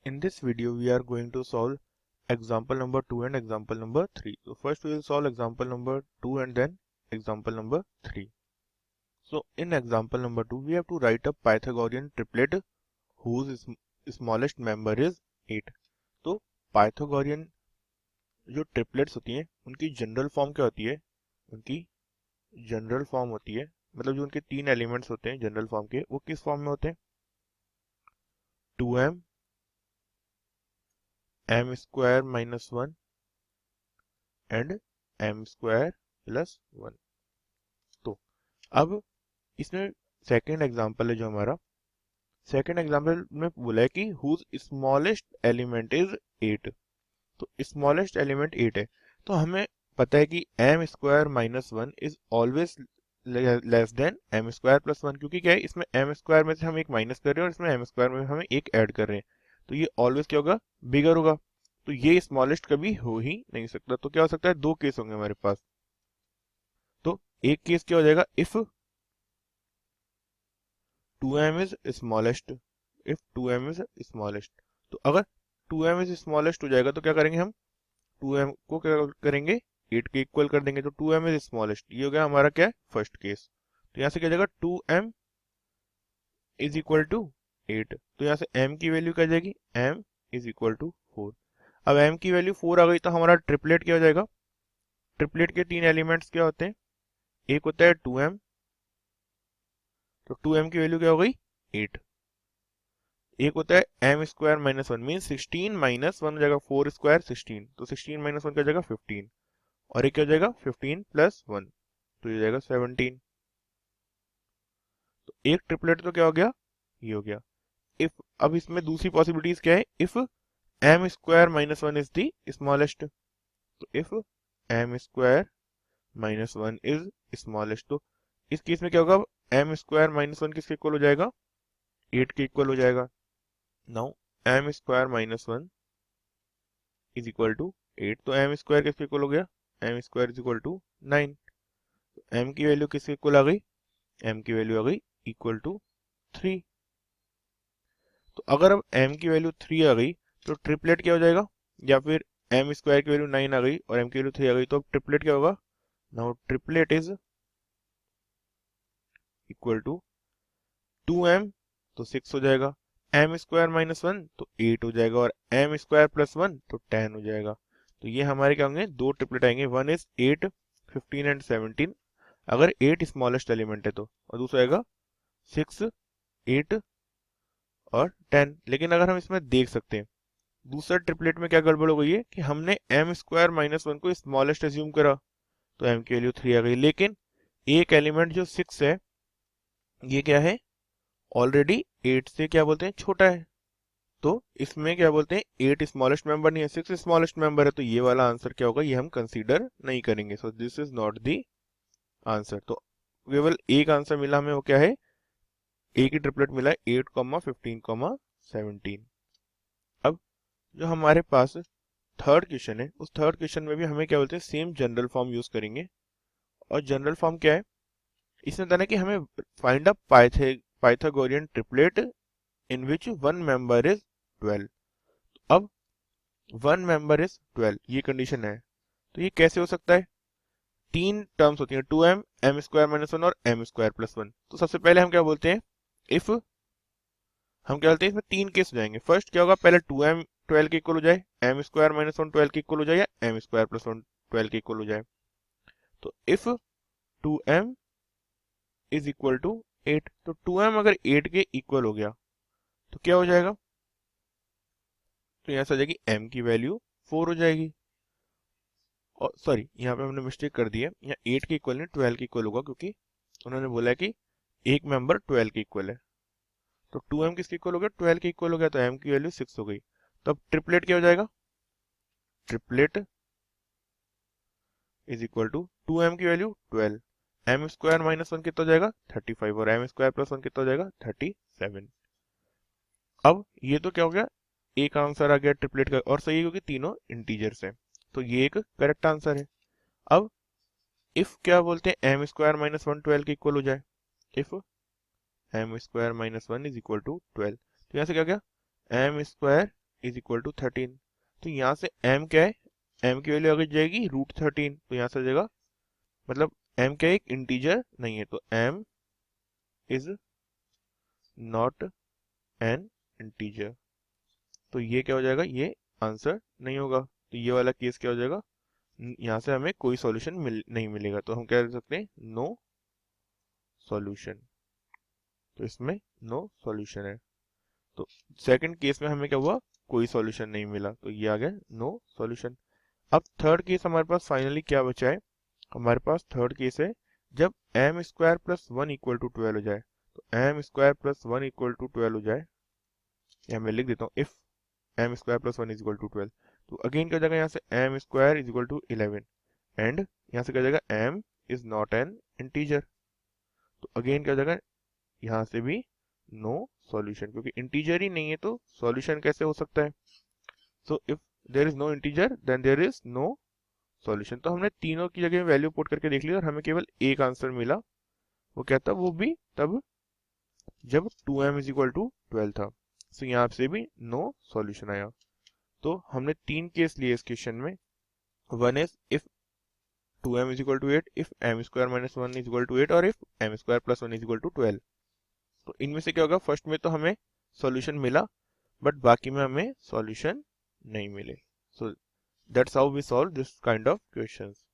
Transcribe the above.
In this video, we are going to solve example number 2 and example number 3. So first we will solve example number 2 and then example number 3. So in example number 2, we have to write a Pythagorean triplet whose smallest member is 8. तो Pythagorean जो triplets होती हैं उनकी general form क्या होती है? उनकी general form होती है, मतलब जो उनके तीन एलिमेंट्स होते हैं जनरल फॉर्म के, वो किस फॉर्म में होते हैं? 2m m square minus 1 and m square plus 1। तो अब इसमें सेकेंड एग्जांपल है जो हमारा सेकेंड एग्जांपल में बोला है कि हुज स्मॉलेस्ट एलिमेंट इज 8। तो स्मॉलेस्ट एलिमेंट 8 है, तो हमें पता है कि m square minus 1 is always less than m square plus 1, क्योंकि क्या है, इसमें m स्क्वायर में से हम एक माइनस कर रहे हैं और इसमें m स्क्वायर में हमें एक ऐड कर रहे हैं, तो ये ऑलवेज क्या होगा? बिगर होगा। तो ये स्मॉलेस्ट कभी हो ही नहीं सकता। तो क्या हो सकता है? दो केस होंगे हमारे पास। तो एक केस क्या हो जाएगा? If 2m is smallest, if 2m is smallest, तो अगर 2m इज स्मॉलेस्ट हो जाएगा तो क्या करेंगे हम? 2m को क्या करेंगे? 8 के इक्वल कर देंगे। तो 2m इज स्मॉलेस्ट, ये हो गया हमारा क्या है? First case. तो यहाँ से क्या जाएगा? 2m is equal to 8। तो यहाँ से m की वैल्यू क्या जाएगी? m is equal to 4। अब m की वैल्यू 4 आ गई तो हमारा ट्रिपलेट क्या हो जाएगा? ट्रिपलेट के तीन एलिमेंट्स क्या होते हैं? एक होता है 2m, तो 2m की वैल्यू क्या हो गई? 8। एक होता है m square minus 1, mean 16 minus 1 हो जाएगा 4 स्क्वायर 16, तो 16 माइनस 1 क्या हो जाएगा? 15। और एक क्या हो जाएगा? 15 प्लस 1, तो ये हो जाएगा 17। तो एक ट्रिपलेट तो क्या हो गया? ये हो गया। इफ अब इसमें दूसरी पॉसिबिलिटीज क्या है? If m square minus 1 is the smallest, तो if m square minus 1 is smallest, तो इस केस में क्या होगा? m स्क्वायर माइनस 1 किसके इक्वल हो जाएगा? 8 के इक्वल हो जाएगा। Now m square minus 1 is equal to 8, तो m स्क्वायर किसके इक्वल हो गया? m square is equal to 9। तो m की वैल्यू किसके इक्वल आ गई? m की वैल्यू आ गई इक्वल टू 3। तो अगर अब m की वैल्यू 3 आ गई तो ट्रिपलेट क्या हो जाएगा? या फिर m स्क्वायर की वैल्यू 9 आ गई और m की वैल्यू 3 आ गई, तो अब ट्रिपलेट क्या होगा? Now triplet is equal to 2m, तो 6 हो जाएगा, m स्क्वायर माइनस 1 तो 8 हो जाएगा, और m स्क्वायर प्लस 1 तो 10 हो जाएगा। तो ये हमारे क्या होंगे? दो ट्रिपलेट आएंगे। वन इज 8, 15 एंड 17, अगर 8 स्मॉलेस्ट एलिमेंट है तो, और दूसरा आएगा 6, 8 और 10। लेकिन अगर हम इसमें देख सकते हैं दूसरा ट्रिपलेट में क्या गड़बड़ हो गई है कि हमने m स्क्वायर माइनस 1 को स्मॉलेस्ट एज्यूम करा, तो m की वैल्यू 3 आ गई, लेकिन एक एलिमेंट जो 6 है ये क्या है? ऑलरेडी 8 से क्या बोलते हैं? छोटा है। तो इसमें क्या बोलते हैं? 8 स्मॉलेस्ट मेंबर नहीं है, 6 स्मॉलेस्ट मेंबर है, तो ये वाला आंसर क्या होगा? ये हम कंसीडर नहीं करेंगे। So this is not the answer. तो केवल एक आंसर मिला हमें, वो क्या है? एक ही ट्रिपलेट मिला है, 8, 15, 17। अब जो हमारे पास थर्ड क्वेश्चन है, उस थर्ड क्वेश्चन में भी हमें क्या बोलते हैं? सेम जनरल फॉर्म यूज करेंगे। और जनरल फॉर्म क्या है? इसमें बताना कि हमें find a Pythagorean triplet in which one member is 12। अब वन मेंबर इज 12, ये कंडीशन है, तो ये कैसे हो सकता है? तीन टर्म्स होती हैं, 2m, m स्क्वायर माइनस 1 और m स्क्वायर प्लस 1। तो सबसे पहले हम क्या बोलते हैं? इफ हम क्या बोलते हैं? इसमें तीन केस हो जाएंगे। फर्स्ट क्या होगा? पहले 2m 12 के इक्वल हो जाए, m स्क्वायर माइनस 1 12 के इक्वल हो जाए, या m स्क्वायर प्लस 1 12 के इक्वल हो जाए। तो if 2m is equal to 8, तो 2m अगर 8 के इक्वल हो गया तो क्या हो जाएगा? तो यहाँ से आ जाएगी m की वैल्यू 4 हो जाएगी। और सॉरी, यहाँ पे हमने मिस्टेक कर दी है, यहाँ 8 के इक्वल नहीं 12 के इक्वल होगा, क्योंकि उन्होंने बोला है कि एक मेंबर 12 के इक्वल है। तो 2m किसके इक्वल हो गया? 12 के इक्वल हो गया, तो m की वैल्यू 6 हो गई। तो अब ट्रिपलेट क्या हो जाएगा? Triplet is equal to 2m की वैल्यू 12, m स्क्वायर माइनस 1 कितना हो जाएगा? 35, और m स्क्वायर प्लस 1 कितना हो जाएगा? 37। अब ये तो क्या हो गया? एक आंसर आ गया ट्रिपलेट का, और सही है क्योंकि तीनों इंटीजर्स हैं, तो ये एक करेक्ट आंसर है। अब इफ क्या बोलते हैं? m स्क्वायर माइनस 1 12 के इक्वल हो जाए, if m square minus 1 is equal to 12, तो यहाँ से क्या गया? m square is equal to 13। तो यहाँ से m क्या है, m की वैल्यू आगे जाएगी √13, तो यहाँ से आ जाएगा, मतलब m क्या है, एक इंटीजर नहीं है, तो m is not an integer. तो ये क्या हो जाएगा, ये आंसर नहीं होगा। तो ये वाला केस क्या हो जाएगा, यहाँ से हमें कोई सॉल्यूशन नहीं मिलेगा, तो हम क्या कर सकते हैं, नो सॉल्यूशन। तो इसमें नो सॉल्यूशन है। तो सेकंड केस में हमें क्या हुआ, कोई सॉल्यूशन नहीं मिला, तो ये आ गया नो सॉल्यूशन। अब थर्ड केस हमारे पास फाइनली क्या बचा है, हमारे पास थर्ड केस है जब m square plus 1 equal to 12 हो जाए। तो m square plus 1 equal to 12 हो जाए, या मैं लिख देता हूँ if m square plus 1 is equal to 12। तो अगेन क्या हो जाएगा, यहाँ से m square is equal to 11 and यहाँ से क्या हो जाएगा, m is not an integer. तो अगेन क्या हो जाएगा, यहाँ से भी नो सॉल्यूशन, क्योंकि इंटीजर ही नहीं है तो सॉल्यूशन कैसे हो सकता है। So if there is no integer then there is no solution. तो हमने तीनों की जगह वैल्यू पुट करके देख ली और हमें केवल एक आंसर मिला। वो क्या था, वो भी तब जब 2m इज इक्वल टू 12 था। सो यहाँ से भी नो सॉल्यूशन आया। तो हमने तीन केस लिए इस क्वेश्चन में। One is if 2m is equal to 8, if m square minus 1 is equal to 8, और if m square plus 1 is equal to 12। तो इनमें से क्या होगा, फर्स्ट में तो हमें सॉल्यूशन मिला बट बाकी में हमें सॉल्यूशन नहीं मिले। So that's how we solve this kind of questions.